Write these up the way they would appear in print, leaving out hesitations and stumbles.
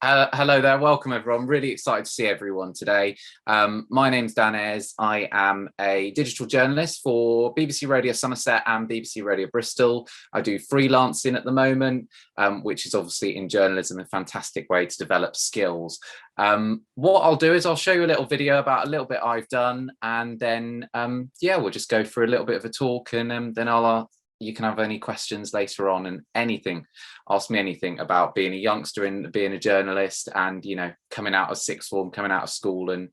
Hello there, welcome everyone. Really excited to see everyone today. My name's Dan Ayers. I am a digital journalist for BBC Radio Somerset and BBC Radio Bristol. I do freelancing at the moment, which is obviously in journalism a fantastic way to develop skills. What I'll do is I'll show you a little video about a little bit I've done, and then we'll just go through a little bit of a talk, and then you can have any questions later on, and ask me anything about being a youngster and being a journalist, and coming out of sixth form, coming out of school and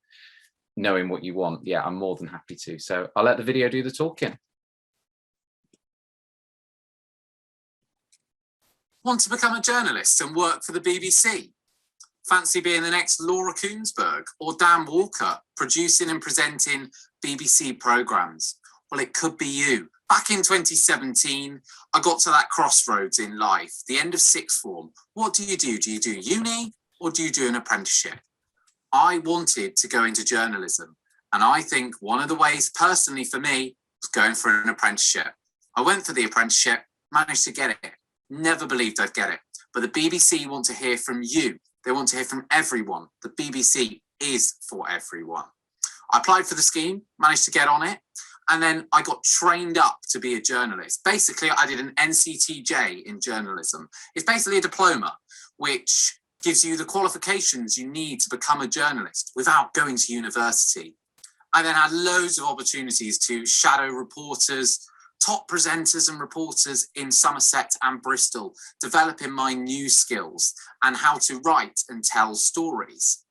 knowing what you want. Yeah, I'm more than happy to. So I'll let the video do the talking. Want to become a journalist and work for the BBC? Fancy being the next Laura Koonsberg or Dan Walker, producing and presenting BBC programmes? Well, it could be you. Back in 2017, I got to that crossroads in life, the end of sixth form. What do? Do you do uni or do you do an apprenticeship? I wanted to go into journalism, and I think one of the ways personally for me was going for an apprenticeship. I went for the apprenticeship, managed to get it. Never believed I'd get it. But the BBC want to hear from you. They want to hear from everyone. The BBC is for everyone. I applied for the scheme, managed to get on it. And then I got trained up to be a journalist. Basically, I did an NCTJ in journalism. It's basically a diploma, which gives you the qualifications you need to become a journalist without going to university. I then had loads of opportunities to shadow reporters, top presenters and reporters in Somerset and Bristol, developing my news skills and how to write and tell stories.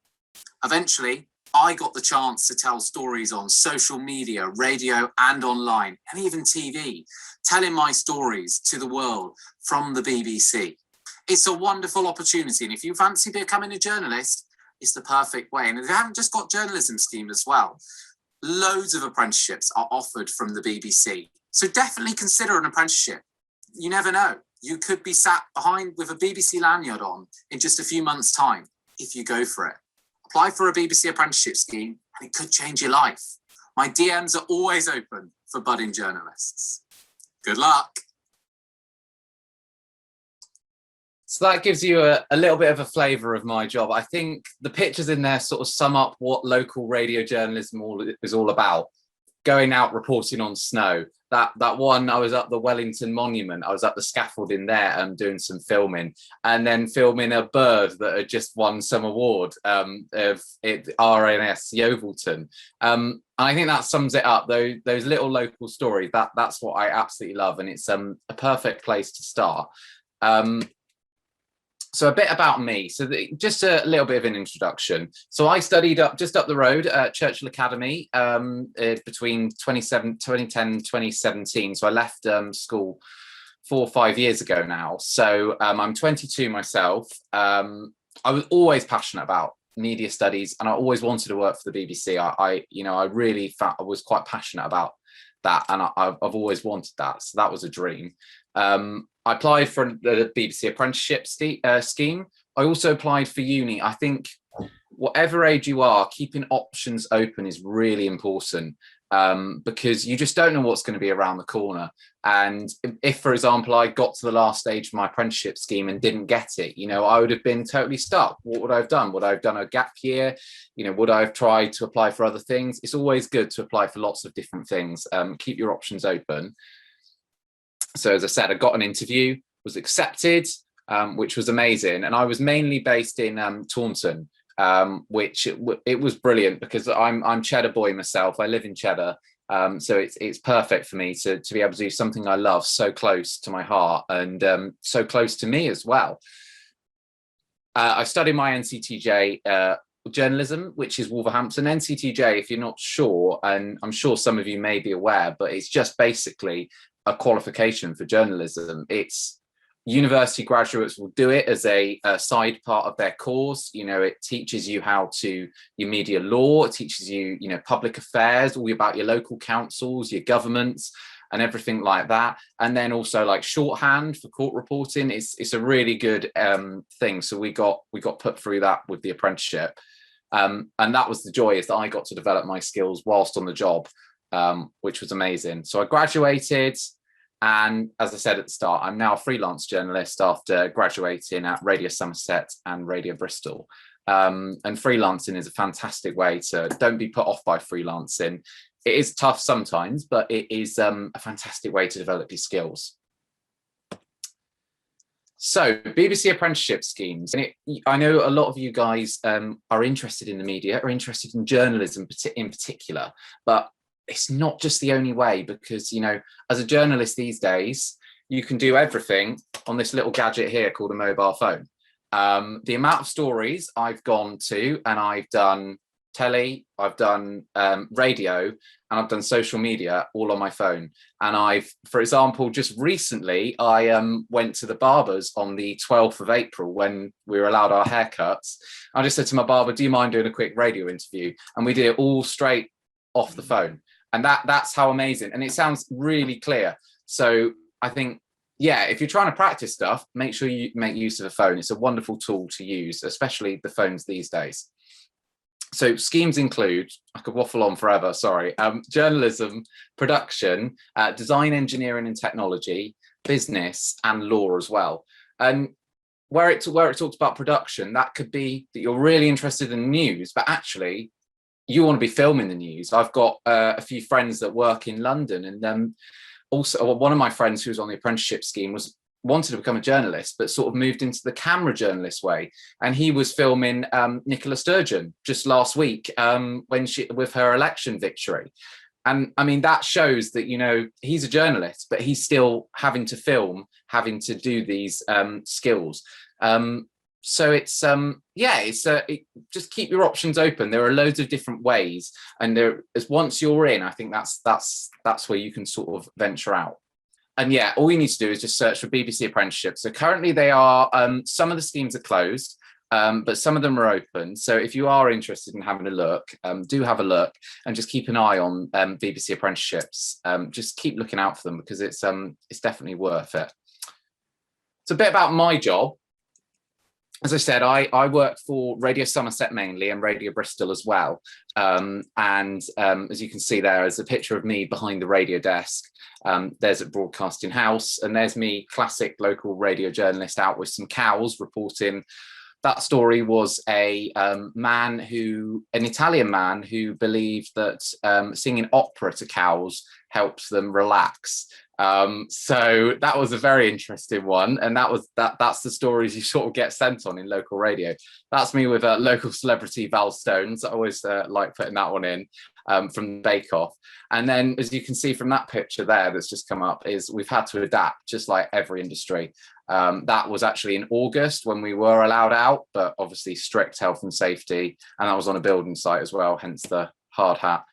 Eventually, I got the chance to tell stories on social media, radio and online, and even TV, telling my stories to the world from the BBC. It's a wonderful opportunity, and if you fancy becoming a journalist, it's the perfect way. And they haven't just got journalism scheme as well. Loads of apprenticeships are offered from the BBC. So definitely consider an apprenticeship. You never know. You could be sat behind with a BBC lanyard on in just a few months' time if you go for it. Apply for a BBC apprenticeship scheme and it could change your life. My DMs are always open for budding journalists. Good luck. So that gives you a little bit of a flavour of my job. I think the pictures in there sort of sum up what local radio journalism is all about. Going out reporting on snow. That one, I was up the Wellington Monument. I was up the scaffolding there and doing some filming, and then filming a bird that had just won some award of RNS Yeovilton. I think that sums it up. Those little local stories. That's what I absolutely love, and it's a perfect place to start. So a bit about me. So just a little bit of an introduction. So I studied just up the road at Churchill Academy between 2010 and 2017. So I left school 4 or 5 years ago now. So I'm 22 myself. I was always passionate about media studies, and I always wanted to work for the BBC. I really felt I was quite passionate about that, and I've always wanted that. So that was a dream. I applied for the BBC apprenticeship scheme. I also applied for uni. I think whatever age you are, keeping options open is really important, because you just don't know what's going to be around the corner. And if, for example, I got to the last stage of my apprenticeship scheme and didn't get it, I would have been totally stuck. What would I have done? Would I have done a gap year? Would I have tried to apply for other things? It's always good to apply for lots of different things. Keep your options open. So as I said, I got an interview, was accepted, which was amazing. And I was mainly based in Taunton, which it was brilliant because I'm Cheddar boy myself. I live in Cheddar. So it's perfect for me to be able to do something I love so close to my heart, and so close to me as well. I studied my NCTJ journalism, which is Wolverhampton. NCTJ, if you're not sure, and I'm sure some of you may be aware, but it's just basically a qualification for journalism. It's university graduates will do it as a side part of their course. It teaches you how to your media law. It teaches you, public affairs, all about your local councils, your governments, and everything like that. And then also like shorthand for court reporting. It's a really good thing. So we got put through that with the apprenticeship, and that was the joy, is that I got to develop my skills whilst on the job, which was amazing. So I graduated. And as I said at the start, I'm now a freelance journalist after graduating at Radio Somerset and Radio Bristol. And freelancing is a fantastic way to, don't be put off by freelancing. It is tough sometimes, but it is a fantastic way to develop your skills. So BBC apprenticeship schemes, and I know a lot of you guys are interested in the media, are interested in journalism in particular, but it's not just the only way, because, you know, as a journalist these days, you can do everything on this little gadget here called a mobile phone. The amount of stories I've gone to, and I've done telly, I've done radio, and I've done social media all on my phone. And I've, for example, just recently, I went to the barber's on the 12th of April when we were allowed our haircuts. I just said to my barber, do you mind doing a quick radio interview? And we did it all straight off the phone. And that's how amazing. And it sounds really clear. So I think, yeah, if you're trying to practice stuff, make sure you make use of a phone. It's a wonderful tool to use, especially the phones these days. So schemes include, I could waffle on forever, sorry, journalism, production, design, engineering and technology, business and law as well. And where it talks about production, that could be that you're really interested in news, but actually you want to be filming the news. I've got a few friends that work in London, and also one of my friends who was on the apprenticeship scheme wanted to become a journalist, but sort of moved into the camera journalist way. And he was filming Nicola Sturgeon just last week with her election victory. And I mean, that shows that, you know, he's a journalist, but he's still having to film, having to do these skills. So it's just keep your options open. There are loads of different ways, and once you're in, I think that's where you can sort of venture out. And yeah, all you need to do is just search for BBC apprenticeships. So currently they are, some of the schemes are closed, but some of them are open. So if you are interested in having a look, do have a look, and just keep an eye on BBC apprenticeships. Just keep looking out for them, because it's definitely worth it. It's a bit about my job. As I said, I work for Radio Somerset mainly, and Radio Bristol as well. As you can see there's a picture of me behind the radio desk. There's at Broadcasting House, and there's me, classic local radio journalist, out with some cows reporting. That story was an Italian man who believed that singing opera to cows helps them relax. So that was a very interesting one, and that's the stories you sort of get sent on in local radio. That's me with local celebrity Val Stones. I always like putting that one in from Bake Off. And then, as you can see from that picture there that's just come up, is we've had to adapt, just like every industry. That was actually in August when we were allowed out, but obviously strict health and safety, and that was on a building site as well, hence the hard hat.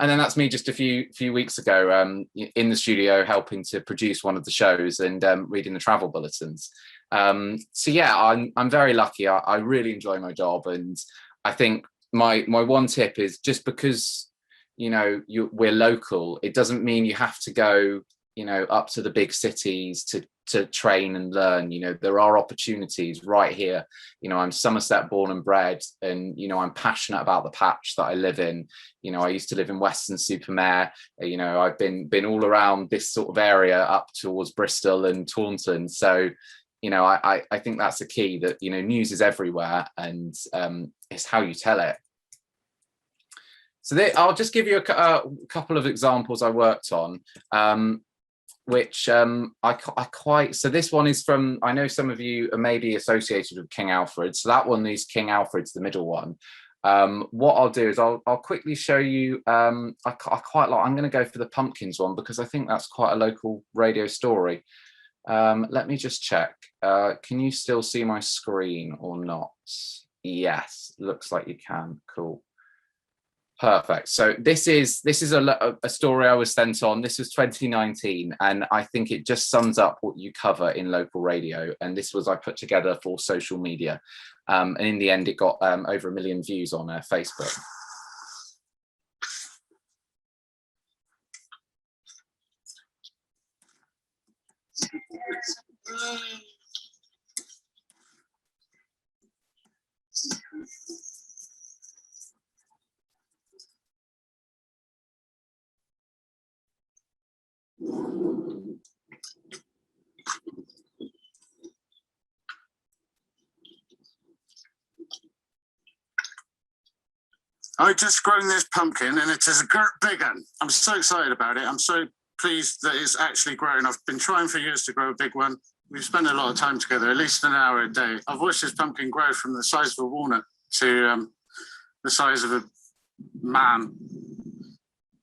And then that's me just a few weeks ago in the studio helping to produce one of the shows and reading the travel bulletins. So yeah, I'm very lucky. I really enjoy my job, and I think my one tip is, just because, you know, we're local, it doesn't mean you have to go, you know, up to the big cities to train and learn. You know, there are opportunities right here. You know, I'm Somerset born and bred, and, you know, I'm passionate about the patch that I live in. You know, I used to live in Weston-super-Mare. You know, I've been all around this sort of area up towards Bristol and Taunton. So, you know, I think that's the key, that, you know, news is everywhere, and it's how you tell it. So I'll just give you a couple of examples I worked on. Which so this one is from, I know some of you are maybe associated with King Alfred, so that one is King Alfred's, the middle one. What I'll do is I'll quickly show you, I quite like, I'm going to go for the pumpkins one, because I think that's quite a local radio story. Let me just check. Can you still see my screen or not? Yes, looks like you can. Cool. Perfect. So this is a story I was sent on. This was 2019, and I think it just sums up what you cover in local radio. And this was I put together for social media, and in the end, it got over 1 million views on Facebook. I just grown this pumpkin and it is a big one. I'm so excited about it. I'm so pleased that it's actually grown. I've been trying for years to grow a big one. We've spent a lot of time together, at least an hour a day. I've watched this pumpkin grow from the size of a walnut to the size of a man.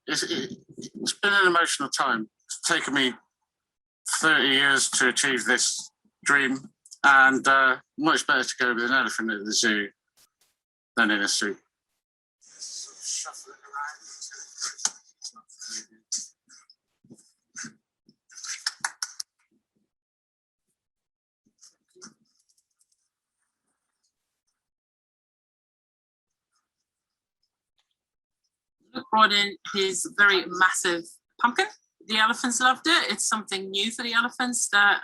It's been an emotional time. It's taken me 30 years to achieve this dream, and much better to go with an elephant at the zoo than in a suit. Brought in his very massive pumpkin. The elephants loved it. It's something new for the elephants that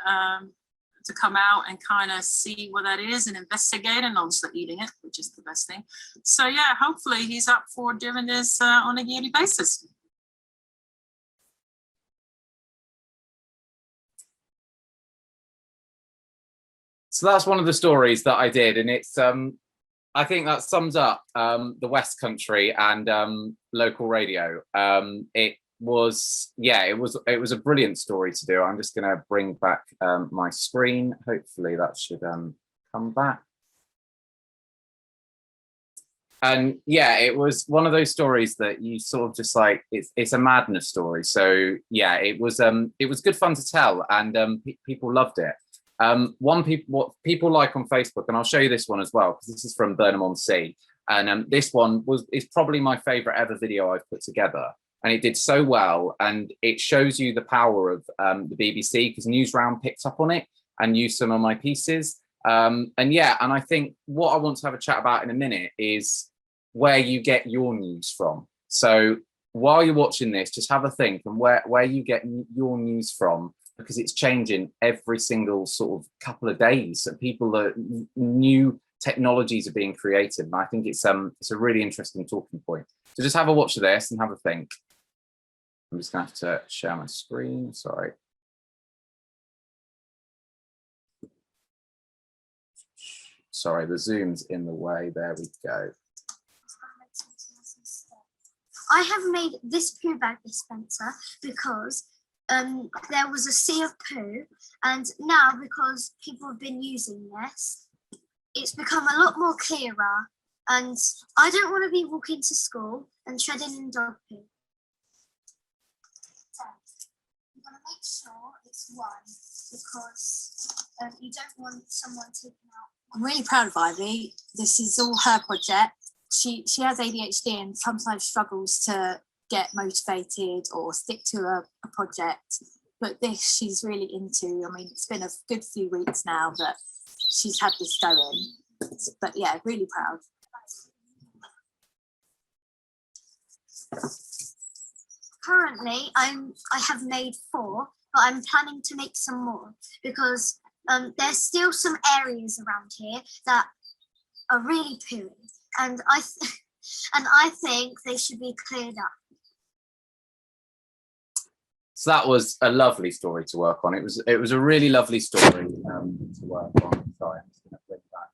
to come out and kind of see what that is and investigate, and also eating it, which is the best thing. So yeah, hopefully he's up for doing this on a yearly basis. So that's one of the stories that I did, and it's I think that sums up the West Country and local radio. It was a brilliant story to do. I'm just going to bring back my screen. Hopefully that should come back. And yeah, it was one of those stories that you sort of just like, it's a madness story. So yeah, it was good fun to tell, and people loved it. What people like on Facebook, and I'll show you this one as well, because this is from Burnham-on-Sea, and this one is probably my favorite ever video I've put together, and it did so well, and it shows you the power of the BBC, because Newsround picked up on it and used some of my pieces, and I think what I want to have a chat about in a minute is where you get your news from. So while you're watching this, just have a think and where you get your news from, because it's changing every single sort of couple of days. So new technologies are being created, and I think it's a really interesting talking point. So just have a watch of this and have a think. I'm just gonna have to share my screen. Sorry. Sorry, the zoom's in the way. There we go. I have made this poo bag dispenser because there was a sea of poo, and now because people have been using this, it's become a lot more clearer, and I don't want to be walking to school and treading in dog poo. So I'm going to make sure it's one, because you don't want someone taking out. I'm really proud of Ivy. This is all her project. She has ADHD and sometimes struggles to get motivated or stick to a project, but this she's really into. I mean, it's been a good few weeks now that she's had this going, but yeah, really proud. Currently, I have made 4, but I'm planning to make some more, because there's still some areas around here that are really pooey, and I think they should be cleared up. So that was a lovely story to work on. It was a really lovely story to work on. Sorry, I'm just going to bring back.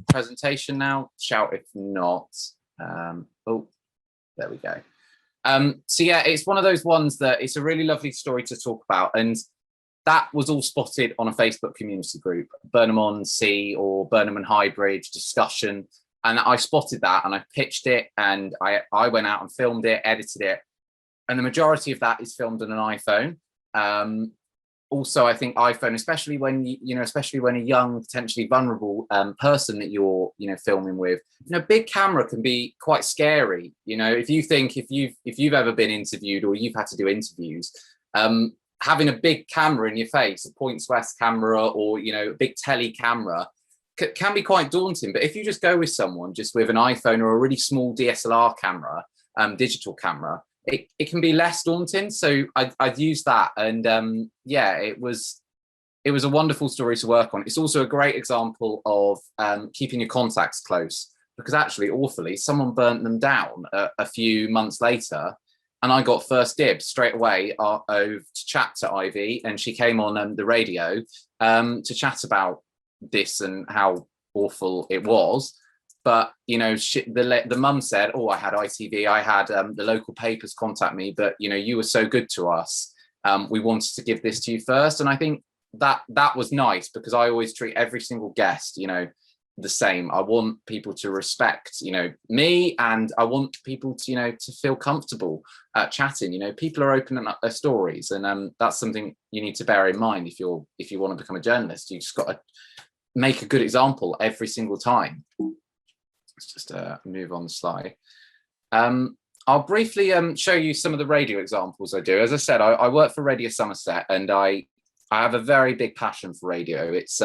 Presentation now. Shout if not. Oh, there we go. So yeah, it's one of those ones that it's a really lovely story to talk about, and that was all spotted on a Facebook community group, Burnham-on-Sea or Burnham and Highbridge discussion. And I spotted that and I pitched it, and I went out and filmed it, edited it. And the majority of that is filmed on an iPhone. Also, I think iPhone, especially when especially when a young, potentially vulnerable person that you're, filming with, big camera can be quite scary. If you've ever been interviewed or you've had to do interviews, having a big camera in your face, a points west camera or, a big telly camera, can be quite daunting. But if you just go with someone just with an iPhone or a really small DSLR camera, digital camera, it can be less daunting. So I'd used that, and yeah, it was a wonderful story to work on. It's also a great example of keeping your contacts close, because actually, awfully, someone burnt them down a few months later, and I got first dibs straight away to chat to Ivy, and she came on the radio to chat about this and how awful it was. But the mum said, "Oh, I had ITV, I had the local papers contact me, but you were so good to us. We wanted to give this to you first." And I think that was nice, because I always treat every single guest, the same. I want people to respect, me, and I want people to, to feel comfortable chatting. People are opening up their stories, and that's something you need to bear in mind if you want to become a journalist. You just got to make a good example every single time. Let's just move on the slide. I'll briefly show you some of the radio examples I do. As I said, I work for Radio Somerset, and I have a very big passion for radio. It's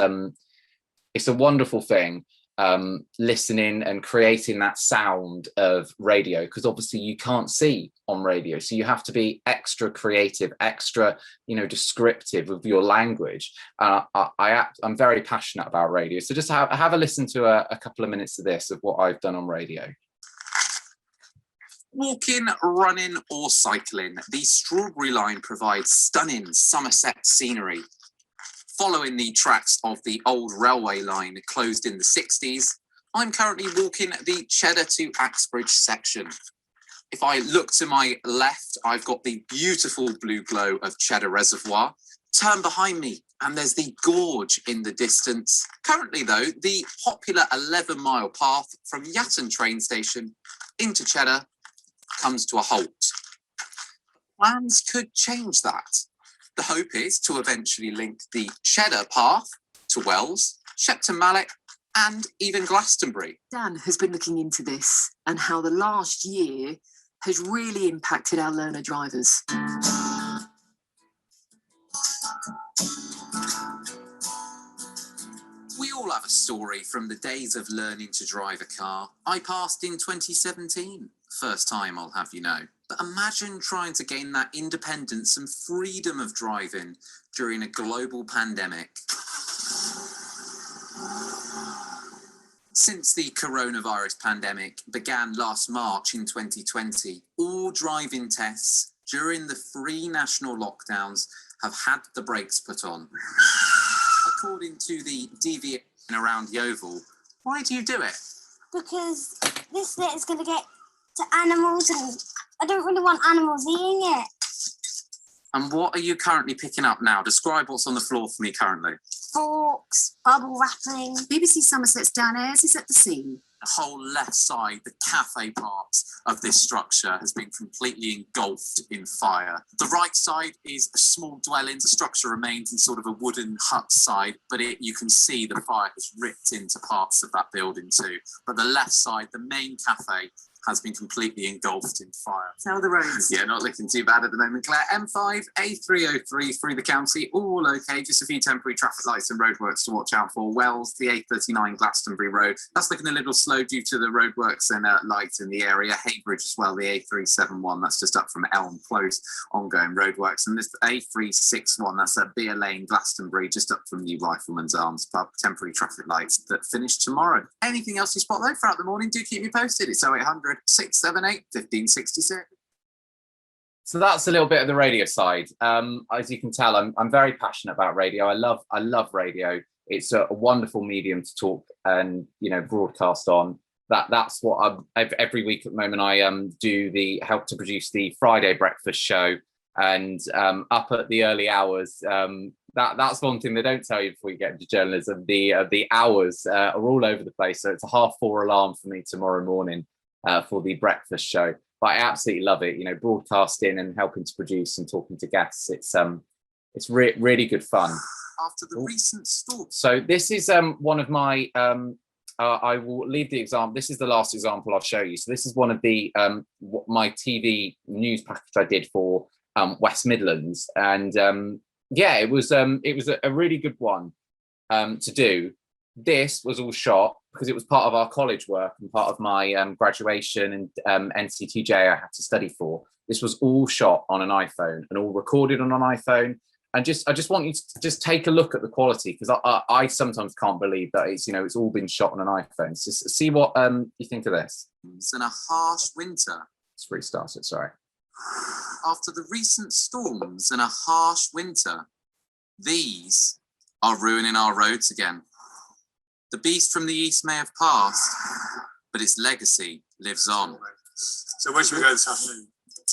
a wonderful thing, listening and creating that sound of radio, because obviously you can't see on radio, so you have to be extra creative, extra descriptive of your language. I'm very passionate about radio, so just have a listen to a couple of minutes of this, of what I've done on radio. Walking, running or cycling, the Strawberry Line provides stunning Somerset scenery. Following the tracks of the old railway line closed in the 60s, I'm currently walking the Cheddar to Axbridge section. If I look to my left, I've got the beautiful blue glow of Cheddar Reservoir. Turn behind me and there's the gorge in the distance. Currently though, the popular 11-mile path from Yatton train station into Cheddar comes to a halt. Plans could change that. The hope is to eventually link the Cheddar path to Wells, Shepton Mallet, and even Glastonbury. Dan has been looking into this and how the last year has really impacted our learner drivers. We all have a story from the days of learning to drive a car. I passed in 2017. First time, I'll have you know. But imagine trying to gain that independence and freedom of driving during a global pandemic. Since the coronavirus pandemic began last March in 2020, all driving tests during the 3 national lockdowns have had the brakes put on. According to the deviation around Yeovil, why do you do it? Because this bit is going to get to animals, and I don't really want animals eating it. And what are you currently picking up now? Describe what's on the floor for me currently. Forks, bubble wrapping. BBC Somerset's Dan Ayers is at the scene. The whole left side, the cafe part of this structure, has been completely engulfed in fire. The right side is a small dwelling. The structure remains in sort of a wooden hut side, but you can see the fire has ripped into parts of that building too. But the left side, the main cafe, has been completely engulfed in fire. How are the roads? Yeah, not looking too bad at the moment, Claire. M5, A303 through the county, all okay. Just a few temporary traffic lights and roadworks to watch out for. Wells, the A39 Glastonbury Road. That's looking a little slow due to the roadworks and lights in the area. Haybridge as well, the A371. That's just up from Elm Close, ongoing roadworks. And this A361, that's at Beer Lane, Glastonbury, just up from New Rifleman's Arms pub. Temporary traffic lights that finish tomorrow. Anything else you spot though throughout the morning, do keep me posted. It's 0800 678 1566. So that's a little bit of the radio side. As you can tell, I'm very passionate about radio. I love radio. It's a wonderful medium to talk and broadcast on. That's what every week at the moment I do help to produce the Friday breakfast show, and up at the early hours. That's one thing they don't tell you before you get into journalism. The hours are all over the place. So it's a 4:30 alarm for me tomorrow morning for the breakfast show. But I absolutely love it. Broadcasting and helping to produce and talking to guests. It's really good fun. After the recent storm. So this is one of my. I will leave the example. This is the last example I'll show you. So this is one of the my TV news package I did for West Midlands, and it was a really good one to do. This was all shot because it was part of our college work and part of my graduation and NCTJ I had to study for. This was all shot on an iPhone and all recorded on an iPhone. And I just want you to just take a look at the quality, because I sometimes can't believe that it's all been shot on an iPhone. So see what you think of this. It's in a harsh winter. Let's restart it. Sorry. After the recent storms and a harsh winter, these are ruining our roads again. The beast from the east may have passed, but its legacy lives on. So where should we go this afternoon?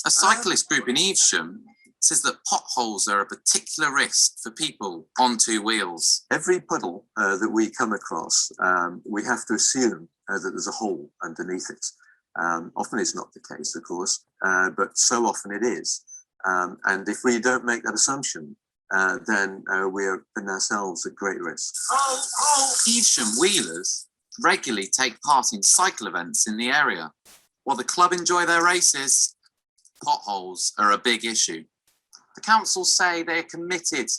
A cyclist group in Evesham says that potholes are a particular risk for people on two wheels. Every puddle that we come across, we have to assume that there's a hole underneath it. Often it's not the case, of course, but so often it is. And if we don't make that assumption, then we're putting ourselves at great risk. Evesham wheelers regularly take part in cycle events in the area. While the club enjoy their races, potholes are a big issue. The council say they're committed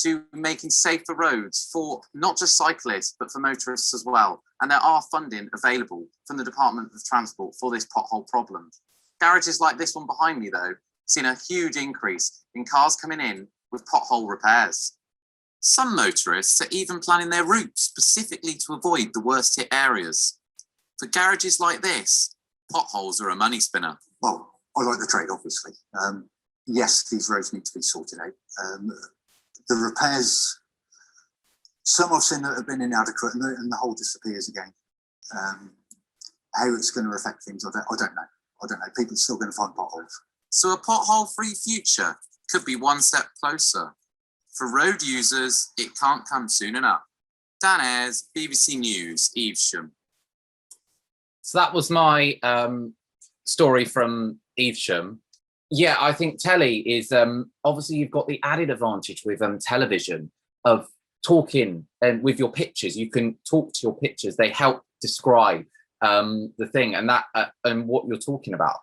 to making safer roads for not just cyclists, but for motorists as well. And there are funding available from the Department of Transport for this pothole problem. Garages like this one behind me, though, seen a huge increase in cars coming in with pothole repairs. Some motorists are even planning their routes specifically to avoid the worst hit areas. For garages like this, potholes are a money spinner. Well, I like the trade, obviously. Yes, these roads need to be sorted out. The repairs, some I've seen that have been inadequate, and the whole disappears again. How it's going to affect things, I don't know. People are still going to find potholes. So a pothole-free future could be one step closer. For road users, it can't come soon enough. Dan Ayers, BBC News, Evesham. So that was my story from Evesham. Yeah, I think telly is obviously you've got the added advantage with television of talking and with your pictures. You can talk to your pictures. They help describe the thing and that and what you're talking about.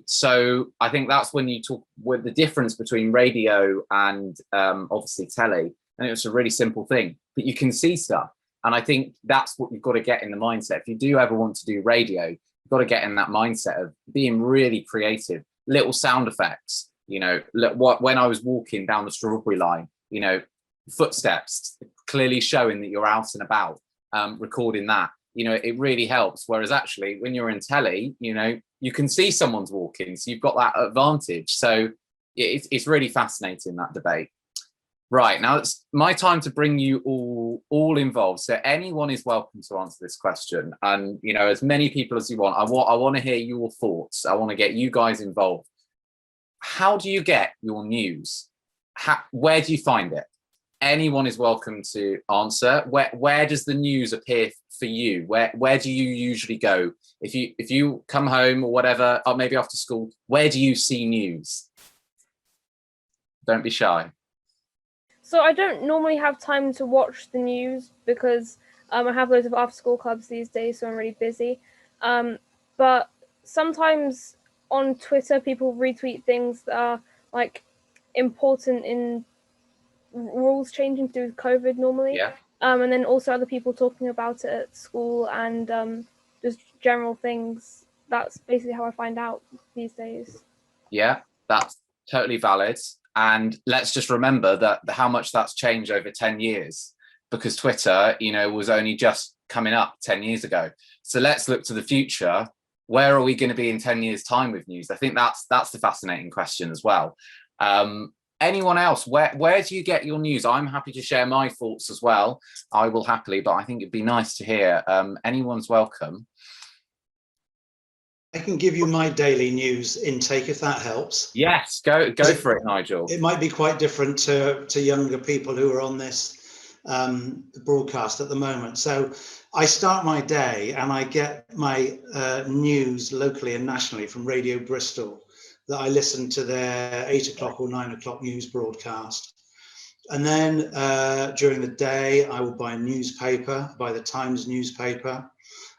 So I think that's when you talk with the difference between radio and obviously telly. And it's a really simple thing, but you can see stuff. And I think that's what you've got to get in the mindset. If you do ever want to do radio, you've got to get in that mindset of being really creative. Little sound effects, you know, when I was walking down the Strawberry line, you know, footsteps clearly showing that you're out and about, recording that, you know, it really helps. Whereas actually when you're in telly, you know, you can see someone's walking, so you've got that advantage. So it's really fascinating, that debate. Right, now it's my time to bring you all involved. So anyone is welcome to answer this question, and you know, as many people as you want. I want to hear your thoughts. I want to get you guys involved. How do you get your news? Where do you find it? Anyone is welcome to answer. Where does the news appear for you? Where do you usually go if you come home or whatever, or maybe after school? Where do you see news? Don't be shy. So I don't normally have time to watch the news because I have loads of after-school clubs these days, so I'm really busy. But sometimes on Twitter, people retweet things that are like important in rules changing to do with COVID normally. Yeah. And then also other people talking about it at school and just general things. That's basically how I find out these days. Yeah, that's totally valid. And let's just remember that how much that's changed over 10 years, because Twitter, you know, was only just coming up 10 years ago. So let's look to the future. Where are we going to be in 10 years' time with news? I think that's the fascinating question as well. Anyone else? Where do you get your news? I'm happy to share my thoughts as well. I will happily, but I think it'd be nice to hear. Anyone's welcome. I can give you my daily news intake if that helps. Yes, go for it, Nigel. It might be quite different to younger people who are on this broadcast at the moment. So I start my day and I get my news locally and nationally from Radio Bristol, that I listen to their 8 o'clock or 9 o'clock news broadcast. And then during the day, I will buy a newspaper, buy the Times newspaper.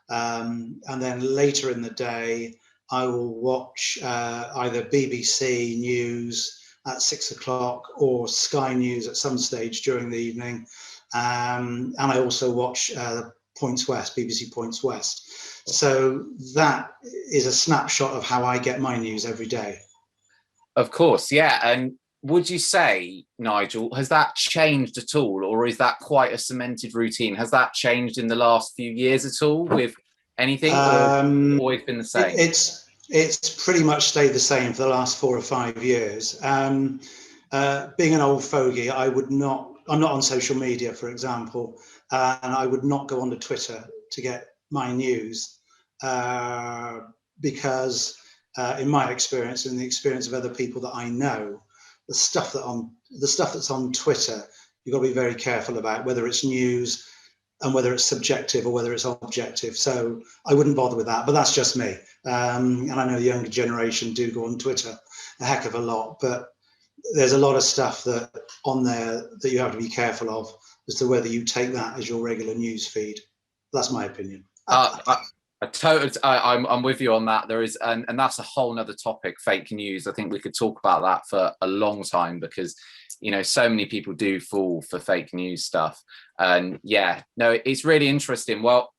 And then later in the day, I will watch either BBC News at 6 o'clock or Sky News at some stage during the evening. And I also watch Points West, BBC Points West. So that is a snapshot of how I get my news every day. Of course, yeah. And would you say, Nigel, has that changed at all, or is that quite a cemented routine? Has that changed in the last few years at all with anything, or always been the same? it's pretty much stayed the same for the last 4 or 5 years. Being an old fogey, I'm not on social media, for example, and I would not go onto Twitter to get my news because in my experience and the experience of other people that I know, the stuff that's on Twitter, you've got to be very careful about whether it's news and whether it's subjective or whether it's objective. So I wouldn't bother with that, but that's just me. And I know the younger generation do go on Twitter a heck of a lot, but there's a lot of stuff that on there that you have to be careful of as to whether you take that as your regular news feed. That's my opinion. I'm with you on that. There is, and that's a whole nother topic, fake news. I think we could talk about that for a long time because, you know, so many people do fall for fake news stuff. And yeah, no, it's really interesting. Well,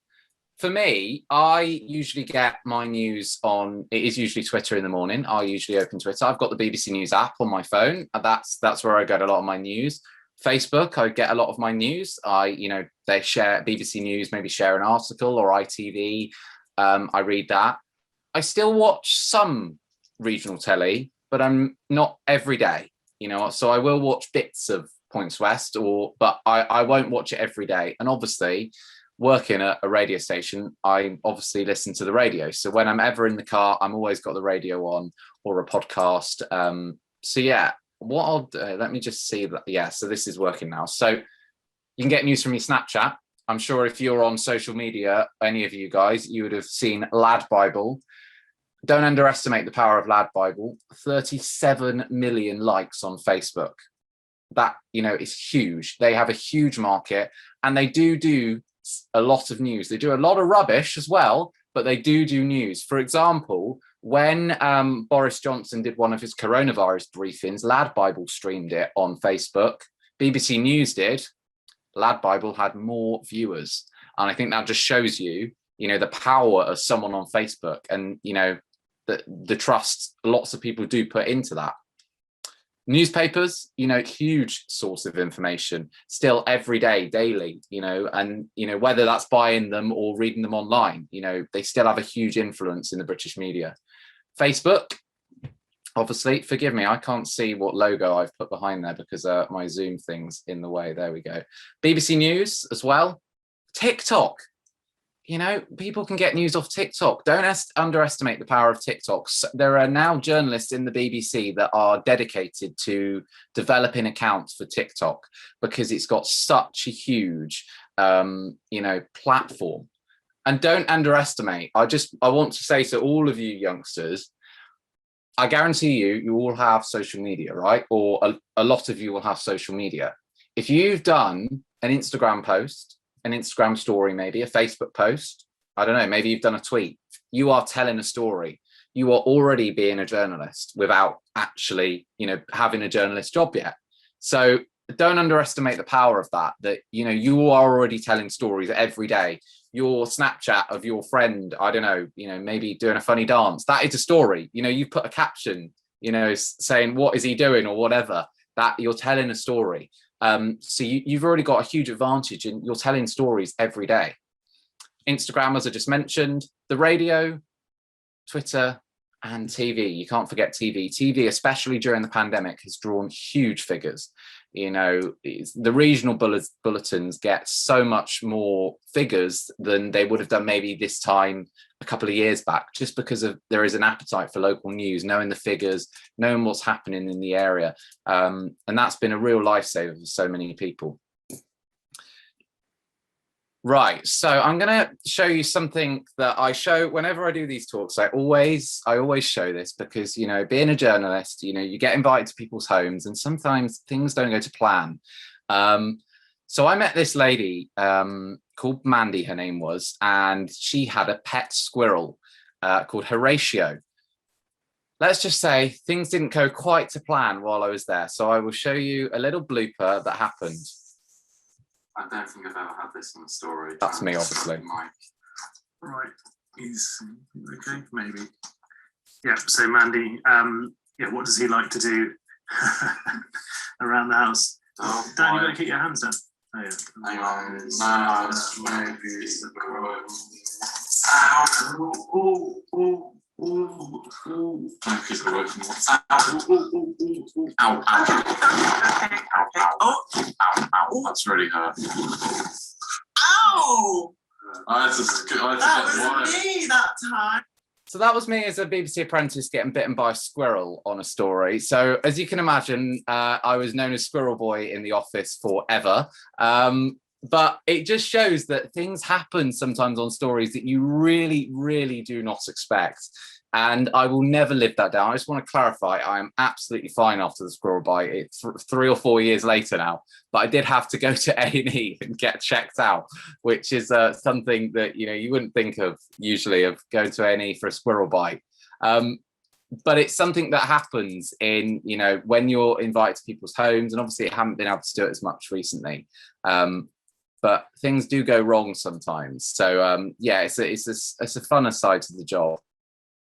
for me, I usually get my news on, it is usually Twitter in the morning. I usually open Twitter. I've got the BBC News app on my phone. And that's where I get a lot of my news. Facebook, I get a lot of my news. They share BBC News, maybe share an article, or ITV. I read that. I still watch some regional telly, but I'm not every day, you know, so I will watch bits of Points West, but I won't watch it every day. And obviously, working at a radio station, I obviously listen to the radio. So when I'm ever in the car, I'm always got the radio on or a podcast. So yeah, what I'll do, let me just see that. Yeah, so this is working now. So you can get news from your Snapchat. I'm sure if you're on social media, any of you guys, you would have seen Lad Bible. Don't underestimate the power of Lad Bible. 37 million likes on Facebook. That, you know, is huge. They have a huge market, and they do a lot of news. They do a lot of rubbish as well, but they do news. For example, when Boris Johnson did one of his coronavirus briefings, Lad Bible streamed it on Facebook. BBC News did. Lad Bible had more viewers. And I think that just shows you, you know, the power of someone on Facebook and, you know, the trust lots of people do put into that. Newspapers, you know, huge source of information still every day, daily, you know, and, you know, whether that's buying them or reading them online, you know, they still have a huge influence in the British media. Facebook, obviously, forgive me, I can't see what logo I've put behind there because my Zoom thing's in the way. There we go. BBC News as well. TikTok. You know, people can get news off TikTok. Don't underestimate the power of TikTok. There are now journalists in the BBC that are dedicated to developing accounts for TikTok because it's got such a huge, you know, platform. And don't underestimate. I want to say to all of you youngsters, I guarantee you all have social media, right? Or a lot of you will have social media. If you've done an Instagram post, an Instagram story, maybe a Facebook post, I don't know, maybe you've done a tweet, you are telling a story. You are already being a journalist without actually, you know, having a journalist job yet. So don't underestimate the power of that, you know, you are already telling stories every day. Your Snapchat of your friend, I don't know, you know, maybe doing a funny dance, that is a story. You know, you put a caption, you know, saying, what is he doing or whatever, that you're telling a story. So you've already got a huge advantage and you're telling stories every day. Instagram, as I just mentioned, the radio, Twitter, and TV. You can't forget TV. TV, especially during the pandemic, has drawn huge figures. You know, the regional bulletins get so much more figures than they would have done maybe this time a couple of years back, just because there is an appetite for local news, knowing the figures, knowing what's happening in the area. And that's been a real lifesaver for so many people. Right, so I'm going to show you something that I show whenever I do these talks. I always show this because, you know, being a journalist, you know, you get invited to people's homes and sometimes things don't go to plan. So I met this lady called Mandy, her name was, and she had a pet squirrel called Horatio. Let's just say things didn't go quite to plan while I was there. So I will show you a little blooper that happened. I don't think I've ever had this in a story. That's me, obviously. Right, he's okay, maybe. Yeah, so Mandy, yeah, what does he like to do around the house? Oh, Dad, you gotta keep your hands down. Oh, yeah. Hang on, maybe the Ooh, ooh. Thank you for working. Ow, ooh, ooh, ooh, ooh. Ow, ow. Okay. Ow, ow, ow. That's really hurt. Ow! I had to Was me that time. So that was me as a BBC apprentice getting bitten by a squirrel on a story. So as you can imagine, I was known as Squirrel Boy in the office forever. But it just shows that things happen sometimes on stories that you really, really do not expect. And I will never live that down. I just want to clarify, I am absolutely fine after the squirrel bite. It's 3 or 4 years later now, but I did have to go to A&E and get checked out, which is something that, you know, you wouldn't think of usually, of going to A&E for a squirrel bite. But it's something that happens in, you know, when you're invited to people's homes, and obviously I haven't been able to do it as much recently. But things do go wrong sometimes. So yeah, it's a funner side to the job.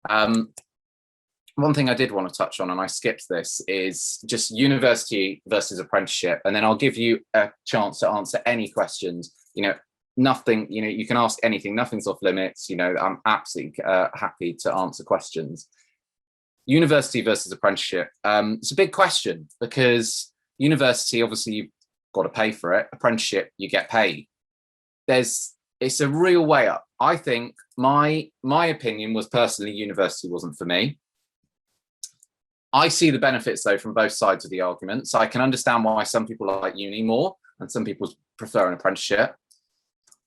One thing I did want to touch on, and I skipped this, is just university versus apprenticeship. And then I'll give you a chance to answer any questions. You know, nothing, you know, you can ask anything, nothing's off limits. You know, I'm absolutely happy to answer questions. University versus apprenticeship. It's a big question, because university, obviously, you've got to pay for it. Apprenticeship, you get paid. It's a real way up. I think my opinion was, personally, university wasn't for me. I see the benefits though from both sides of the argument. So I can understand why some people like uni more and some people prefer an apprenticeship.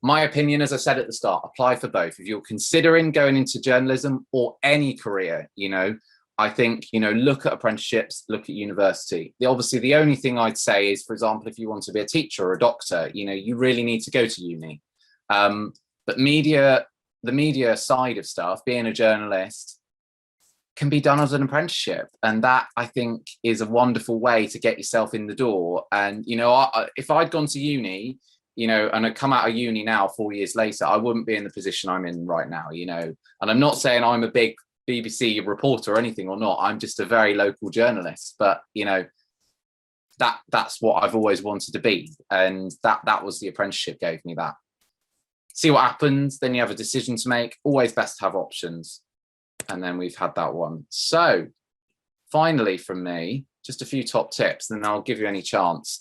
My opinion, as I said at the start, apply for both. If you're considering going into journalism or any career, you know, I think, you know, look at apprenticeships, look at university. Obviously, the only thing I'd say is, for example, if you want to be a teacher or a doctor, you know, you really need to go to uni. But the media side of stuff, being a journalist, can be done as an apprenticeship. And that, I think, is a wonderful way to get yourself in the door. And, you know, if I'd gone to uni, you know, and I'd come out of uni now 4 years later, I wouldn't be in the position I'm in right now, you know. And I'm not saying I'm a big BBC reporter or anything or not. I'm just a very local journalist. But, you know, that's what I've always wanted to be. And that was the apprenticeship gave me that. See what happens, then you have a decision to make. Always best to have options. And then we've had that one. So finally from me, just a few top tips, and I'll give you any chance.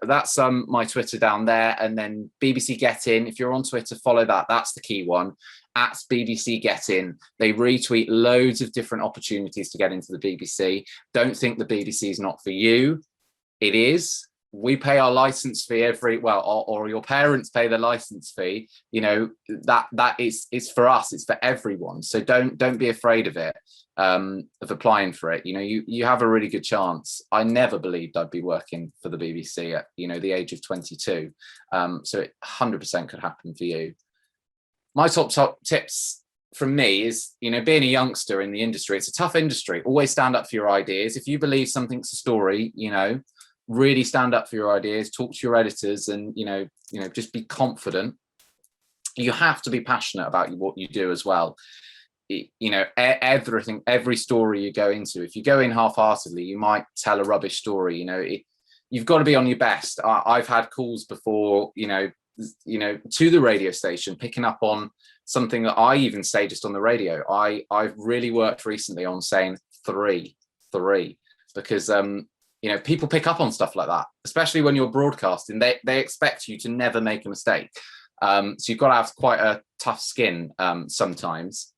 That's my Twitter down there, and then BBC Get In. If you're on Twitter, follow that. That's the key one. At BBC Get In. They retweet loads of different opportunities to get into the BBC. Don't think the BBC is not for you. It is. We pay our license fee or your parents pay the license fee. You know, that is for us. It's for everyone. So don't be afraid of it, of applying for it. You know, you have a really good chance. I never believed I'd be working for the BBC at, you know, the age of 22. So it 100% could happen for you. My top tips from me is, you know, being a youngster in the industry, it's a tough industry. Always stand up for your ideas. If you believe something's a story, you know, really stand up for your ideas, talk to your editors, and you know, just be confident. You have to be passionate about what you do as well. You know, every story you go into, if you go in half-heartedly, you might tell a rubbish story. You know, you've got to be on your best. I've had calls before, you know, to the radio station, picking up on something that I even say just on the radio. I've really worked recently on saying three, because you know, people pick up on stuff like that, especially when you're broadcasting. They expect you to never make a mistake. So you've got to have quite a tough skin sometimes.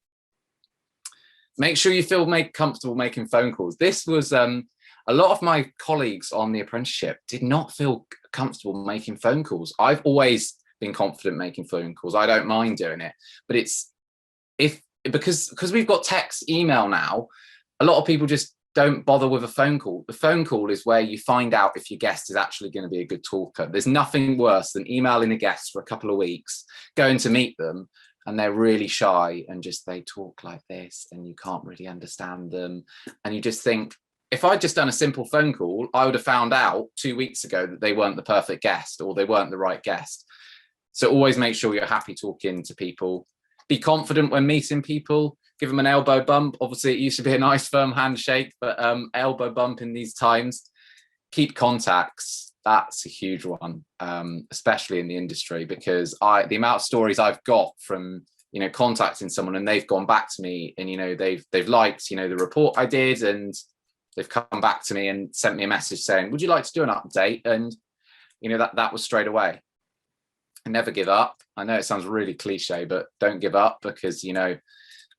Make sure you feel comfortable making phone calls. This was a lot of my colleagues on the apprenticeship did not feel comfortable making phone calls. I've always been confident making phone calls. I don't mind doing it, but because we've got text, email now, a lot of people just don't bother with a phone call. The phone call is where you find out if your guest is actually going to be a good talker. There's nothing worse than emailing a guest for a couple of weeks, going to meet them, and they're really shy and just they talk like this and you can't really understand them. And you just think, if I'd just done a simple phone call, I would have found out 2 weeks ago that they weren't the perfect guest or they weren't the right guest. So always make sure you're happy talking to people. Be confident when meeting people. Give them an elbow bump. Obviously, it used to be a nice firm handshake, but elbow bump in these times. Keep contacts. That's a huge one, especially in the industry, because the amount of stories I've got from, you know, contacting someone and they've gone back to me and, you know, they've liked, you know, the report I did, and they've come back to me and sent me a message saying, would you like to do an update? And, you know, that was straight away. And never give up. I know it sounds really cliche, but don't give up, because, you know,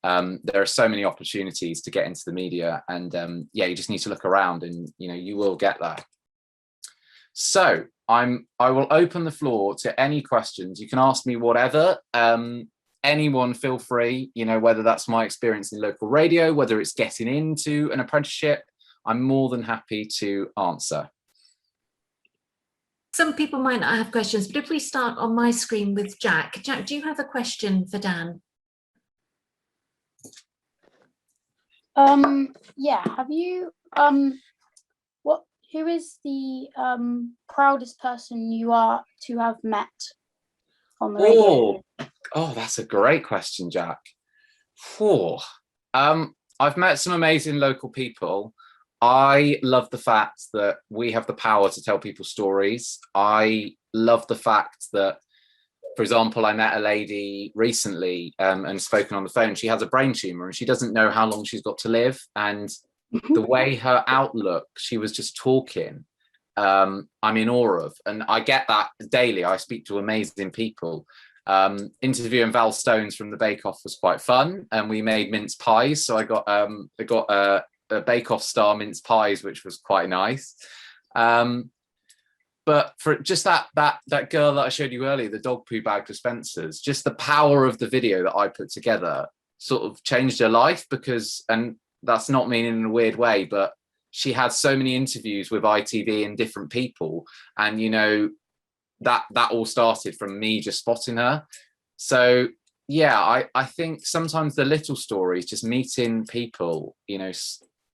there are so many opportunities to get into the media, and yeah, you just need to look around and, you know, you will get that. So I will open the floor to any questions. You can ask me whatever. Anyone feel free, you know, whether that's my experience in local radio, whether it's getting into an apprenticeship, I'm more than happy to answer. Some people might not have questions, but if we start on my screen with Jack. Jack, do you have a question for Dan? Yeah, have you who is the proudest person you are to have met on the radio? Oh, that's a great question, Jack. I've met some amazing local people. I love the fact that we have the power to tell people stories. I love the fact that, for example, I met a lady recently and spoken on the phone. She has a brain tumor and she doesn't know how long she's got to live. And the way her outlook, she was just talking, I'm in awe of. And I get that daily. I speak to amazing people. Interviewing Val Stones from the Bake Off was quite fun, and we made mince pies. So I got a Bake Off star mince pies, which was quite nice. But for just that girl that I showed you earlier, the dog poo bag dispensers, just the power of the video that I put together sort of changed her life, because, and that's not meaning in a weird way, but she had so many interviews with ITV and different people, and, you know, that all started from me just spotting her. So yeah, I think sometimes the little stories, just meeting people, you know,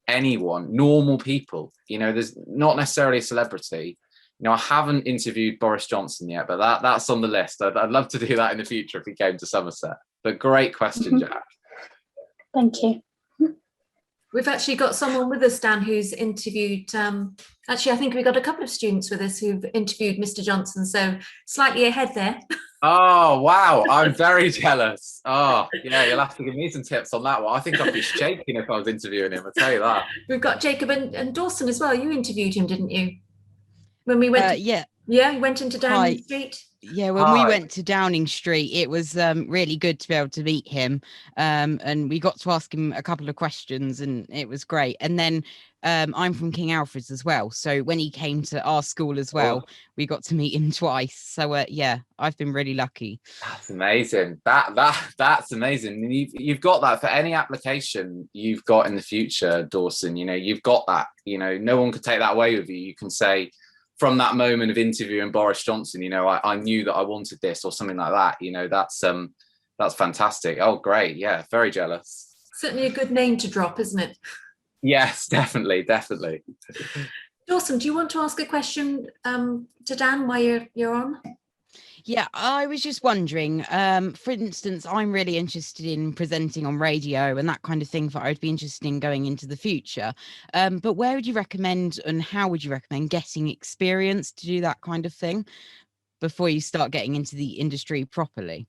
anyone, normal people, you know, there's not necessarily a celebrity. You know, I haven't interviewed Boris Johnson yet, but that's on the list. I'd love to do that in the future if he came to Somerset. But great question, Jack. Thank you. We've actually got someone with us, Dan, who's interviewed, actually, I think we've got a couple of students with us who've interviewed Mr. Johnson, so slightly ahead there. Oh, wow. I'm very jealous. Oh, yeah, you'll have to give me some tips on that one. I think I'd be shaking if I was interviewing him, I'll tell you that. We've got Jacob and Dawson as well. You interviewed him, didn't you? When we went yeah, you went into Downing Street. Yeah, when we went to Downing Street, it was really good to be able to meet him, and we got to ask him a couple of questions, and it was great. And then I'm from King Alfred's as well, so when he came to our school as well, we got to meet him twice. So yeah, I've been really lucky. That's amazing. That's amazing. You've got that for any application you've got in the future, Dawson. You know, you've got that. You know, no one could take that away with you. You can say, from that moment of interviewing Boris Johnson, you know, I knew that I wanted this, or something like that. You know, that's fantastic. Oh, great. Yeah, very jealous. Certainly a good name to drop, isn't it? Yes, definitely. Dawson, do you want to ask a question to Dan while you're on? Yeah, I was just wondering, for instance, I'm really interested in presenting on radio and that kind of thing, I'd be interested in going into the future. But where would you recommend, and how would you recommend getting experience to do that kind of thing before you start getting into the industry properly?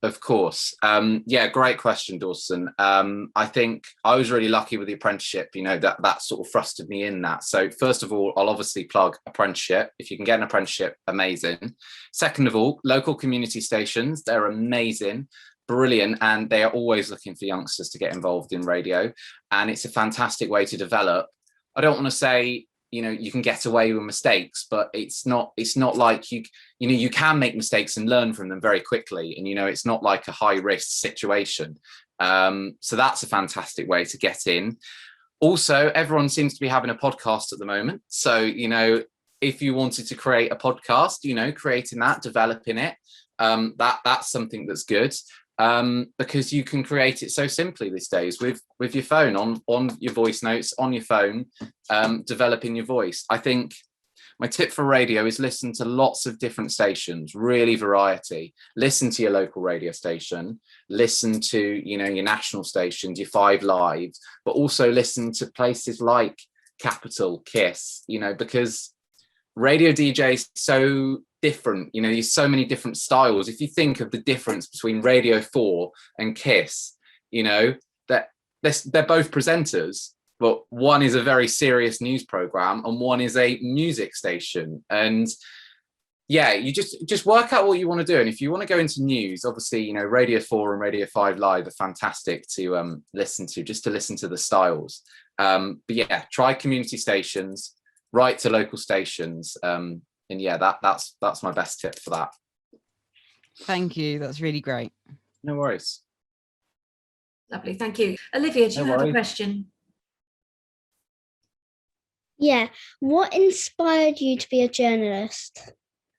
Of course. Yeah, great question, Dawson. I think I was really lucky with the apprenticeship, you know, that sort of thrusted me in that. So first of all, I'll obviously plug apprenticeship. If you can get an apprenticeship, amazing. Second of all, local community stations, they're amazing, brilliant, and they are always looking for youngsters to get involved in radio. And it's a fantastic way to develop. I don't want to say, you know, you can get away with mistakes, but it's not like you know, you can make mistakes and learn from them very quickly. And, you know, it's not like a high risk situation. So that's a fantastic way to get in. Also, everyone seems to be having a podcast at the moment. So, you know, if you wanted to create a podcast, you know, creating that, developing it, that's something that's good. Because you can create it so simply these days with your phone, on your voice notes on your phone, developing your voice. I think my tip for radio is listen to lots of different stations, really variety. Listen to your local radio station, listen to, you know, your national stations, your 5 Lives, but also listen to places like Capital, Kiss, you know, because radio DJs so different, you know, there's so many different styles. If you think of the difference between Radio 4 and Kiss, you know, that they're both presenters, but one is a very serious news program and one is a music station. And yeah, you just work out what you want to do. And if you want to go into news, obviously, you know, Radio 4 and Radio 5 Live are fantastic to listen to, just to listen to the styles. But yeah, try community stations, write to local stations. And yeah, that's my best tip for that. Thank you. That's really great. No worries. Lovely, thank you. Olivia, do you have a question? Yeah. What inspired you to be a journalist?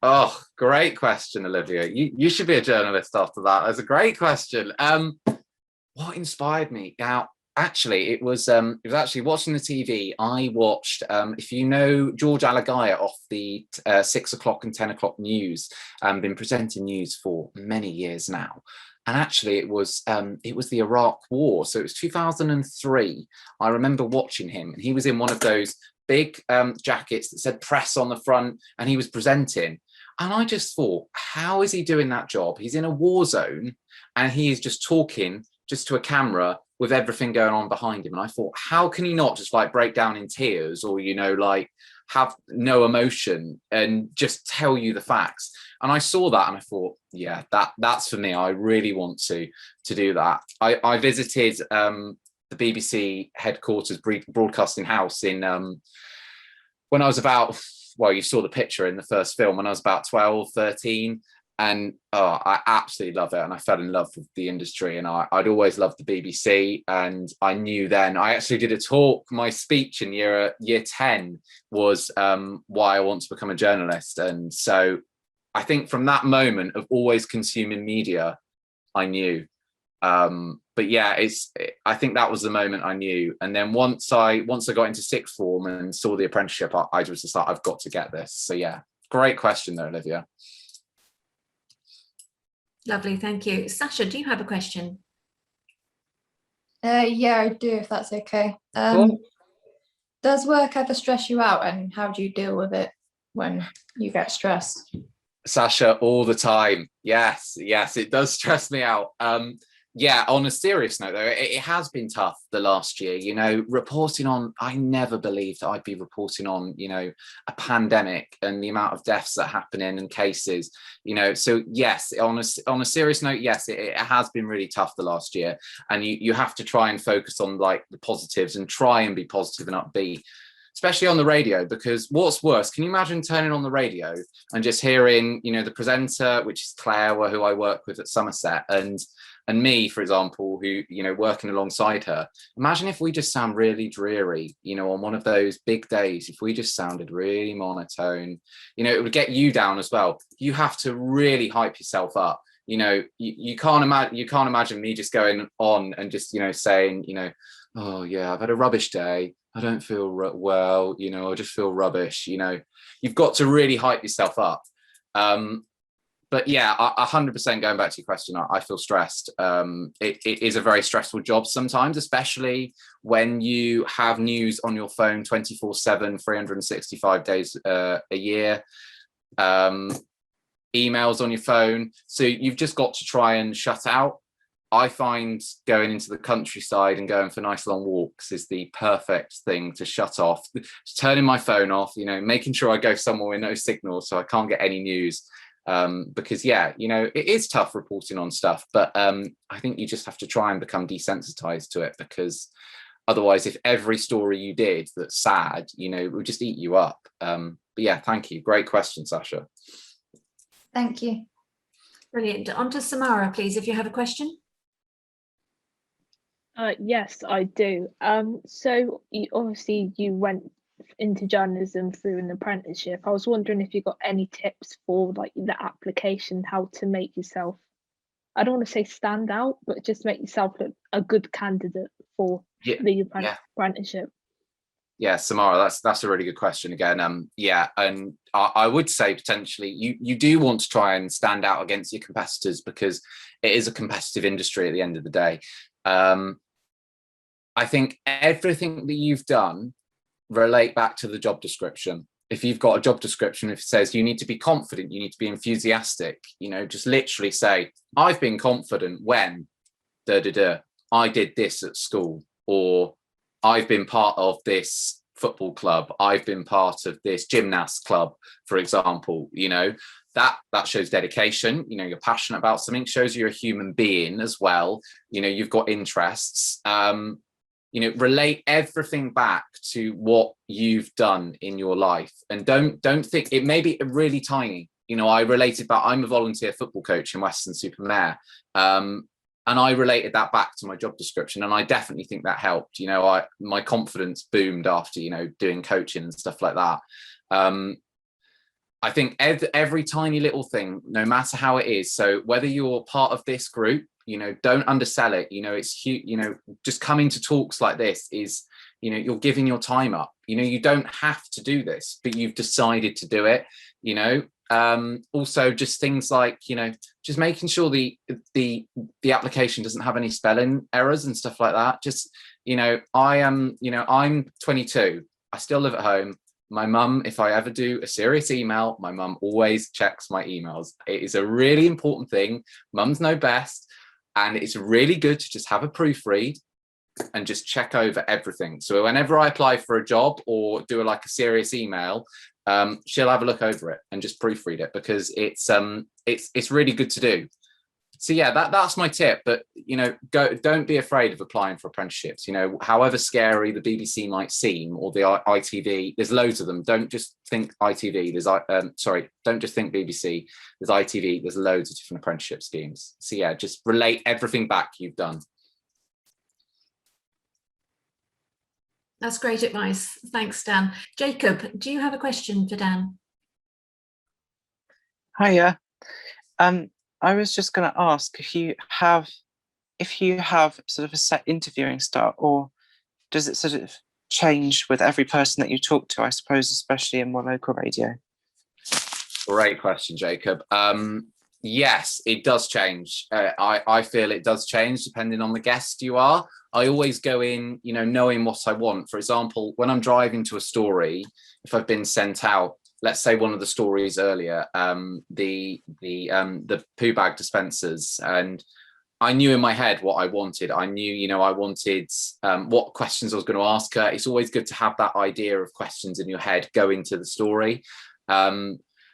Oh, great question, Olivia. You should be a journalist after that. That's a great question. What inspired me? Now, actually, it was actually watching the TV. I watched, if you know George Alagaya off the 6 o'clock and 10 o'clock news, been presenting news for many years now. And actually, it was the Iraq War. So it was 2003. I remember watching him, and he was in one of those big jackets that said press on the front, and he was presenting. And I just thought, how is he doing that job? He's in a war zone and he is just talking just to a camera with everything going on behind him. And I thought, how can he not just like break down in tears or, you know, like have no emotion and just tell you the facts? And I saw that and I thought, yeah, that's for me. I really want to do that. I visited the BBC headquarters broadcasting house in when I was about, well, you saw the picture in the first film, when I was about 12, 13. And I absolutely love it. And I fell in love with the industry. And I'd always loved the BBC. And I knew then, I actually did a talk, my speech in year 10 was why I want to become a journalist. And so I think from that moment of always consuming media, I knew. But yeah, I think that was the moment I knew. And then once I got into sixth form and saw the apprenticeship, I was just like, I've got to get this. So yeah, great question though, Olivia. Lovely, thank you. Sasha, do you have a question? Yeah, I do, if that's okay. Cool. Does work ever stress you out, and how do you deal with it when you get stressed? Sasha, all the time. Yes, it does stress me out. Yeah, on a serious note, though, it has been tough the last year, you know, reporting on, I never believed I'd be reporting on, you know, a pandemic and the amount of deaths that happen and cases, you know. So yes, on a serious note, yes, it has been really tough the last year. And you have to try and focus on like the positives and try and be positive and upbeat, especially on the radio, because what's worse, can you imagine turning on the radio and just hearing, you know, the presenter, which is Claire, who I work with at Somerset, and me, for example, who, you know, working alongside her. Imagine if we just sound really dreary, you know, on one of those big days, if we just sounded really monotone, you know, it would get you down as well. You have to really hype yourself up. You know, you can't imagine me just going on and just, you know, saying, you know, oh yeah, I've had a rubbish day. I don't feel well, you know, I just feel rubbish. You know, you've got to really hype yourself up. But yeah, 100% going back to your question, I feel stressed. It is a very stressful job sometimes, especially when you have news on your phone 24/7, 365 days a year, emails on your phone. So you've just got to try and shut out. I find going into the countryside and going for nice long walks is the perfect thing to shut off. Just turning my phone off, you know, making sure I go somewhere with no signal so I can't get any news. Because yeah, you know, it is tough reporting on stuff, but I think you just have to try and become desensitized to it, because otherwise, if every story you did that's sad, you know, it would just eat you up. But yeah, thank you. Great question, Sasha. Thank you. Brilliant. On to Samara, please, if you have a question. Yes, I do. So obviously you went into journalism through an apprenticeship. I was wondering if you got any tips for like the application, how to make yourself, I don't want to say stand out, but just make yourself look a good candidate for the apprenticeship. Yeah, Samara, that's a really good question again. Yeah, and I would say potentially you do want to try and stand out against your competitors, because it is a competitive industry at the end of the day. I think everything that you've done relate back to the job description. if you've got a job description, if it says you need to be confident, you need to be enthusiastic, you know, just literally say, I've been confident when I did this at school, or I've been part of this football club, I've been part of this gymnast club, for example. You know, that shows dedication. You know, you're passionate about something, shows you're a human being as well. You know, you've got interests. You know, relate everything back to what you've done in your life, and don't think it may be really tiny. You know, I related back, I'm a volunteer football coach in Weston-super-Mare, and I related that back to my job description, and I definitely think that helped. You know, my confidence boomed after, you know, doing coaching and stuff like that. I think every tiny little thing, no matter how it is, so whether you're part of this group, you know, don't undersell it. You know, it's huge. You know, just coming to talks like this is, you know, you're giving your time up. You know, you don't have to do this, but you've decided to do it. You know, also just things like, you know, just making sure the application doesn't have any spelling errors and stuff like that. Just, you know, I'm 22. I still live at home. My mum, if I ever do a serious email, my mum always checks my emails. It is a really important thing. Mums know best. And it's really good to just have a proofread and just check over everything. So whenever I apply for a job or do a serious email, she'll have a look over it and just proofread it, because it's really good to do. So yeah, that's my tip. But you know, don't be afraid of applying for apprenticeships. You know, however scary the BBC might seem, or the ITV, there's loads of them. Don't just think ITV. Don't just think BBC. There's ITV. There's loads of different apprenticeship schemes. So yeah, just relate everything back you've done. That's great advice. Thanks, Dan. Jacob, do you have a question for Dan? Hiya. I was just going to ask if you have sort of a set interviewing style, or does it sort of change with every person that you talk to, I suppose, especially in more local radio? Great question, Jacob. Yes, it does change. I feel it does change depending on the guest you are. I always go in, you know, knowing what I want. For example, when I'm driving to a story, if I've been sent out, let's say one of the stories earlier, the poo bag dispensers, and I knew in my head what I wanted. I knew, you know, I wanted what questions I was going to ask her. It's always good to have that idea of questions in your head going to the story,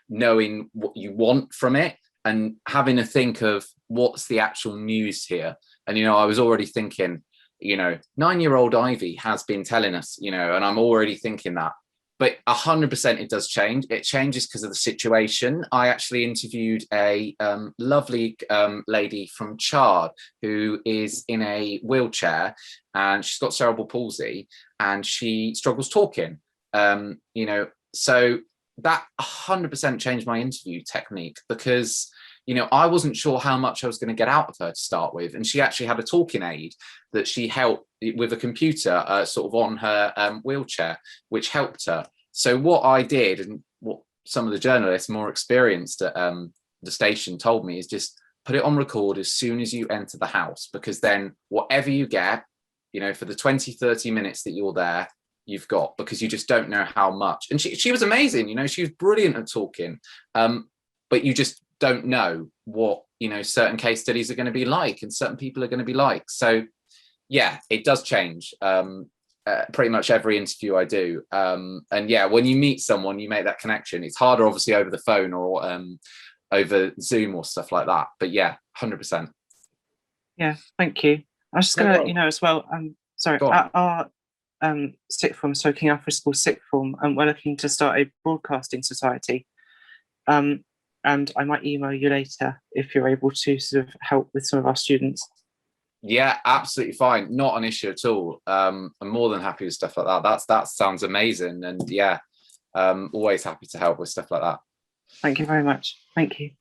knowing what you want from it, and having a think of what's the actual news here. And, you know, I was already thinking, you know, 9-year-old Ivy has been telling us, you know, and I'm already thinking that. But 100% it does change. It changes because of the situation. I actually interviewed a lovely lady from Chard who is in a wheelchair, and she's got cerebral palsy and she struggles talking. You know, so that 100% changed my interview technique, because, you know, I wasn't sure how much I was going to get out of her to start with. And she actually had a talking aid that she helped with a computer sort of on her wheelchair, which helped her. So what I did, and what some of the journalists more experienced at the station told me, is just put it on record as soon as you enter the house, because then whatever you get, you know, for the 20-30 minutes that you're there, you've got, because you just don't know how much. And she was amazing, you know, she was brilliant at talking, but you just don't know what, you know, certain case studies are going to be like and certain people are going to be like. So yeah, it does change pretty much every interview I do. And yeah, when you meet someone, you make that connection. It's harder obviously over the phone or over Zoom or stuff like that, but yeah, 100%. Yeah, thank you. I was just going to let you know as well, sorry, at our sixth form, so King Alfred School sixth form, and we're looking to start a broadcasting society. And I might email you later if you're able to sort of help with some of our students. Yeah, absolutely fine. Not an issue at all. I'm more than happy with stuff like that. That sounds amazing. And yeah, always happy to help with stuff like that. Thank you very much. Thank you.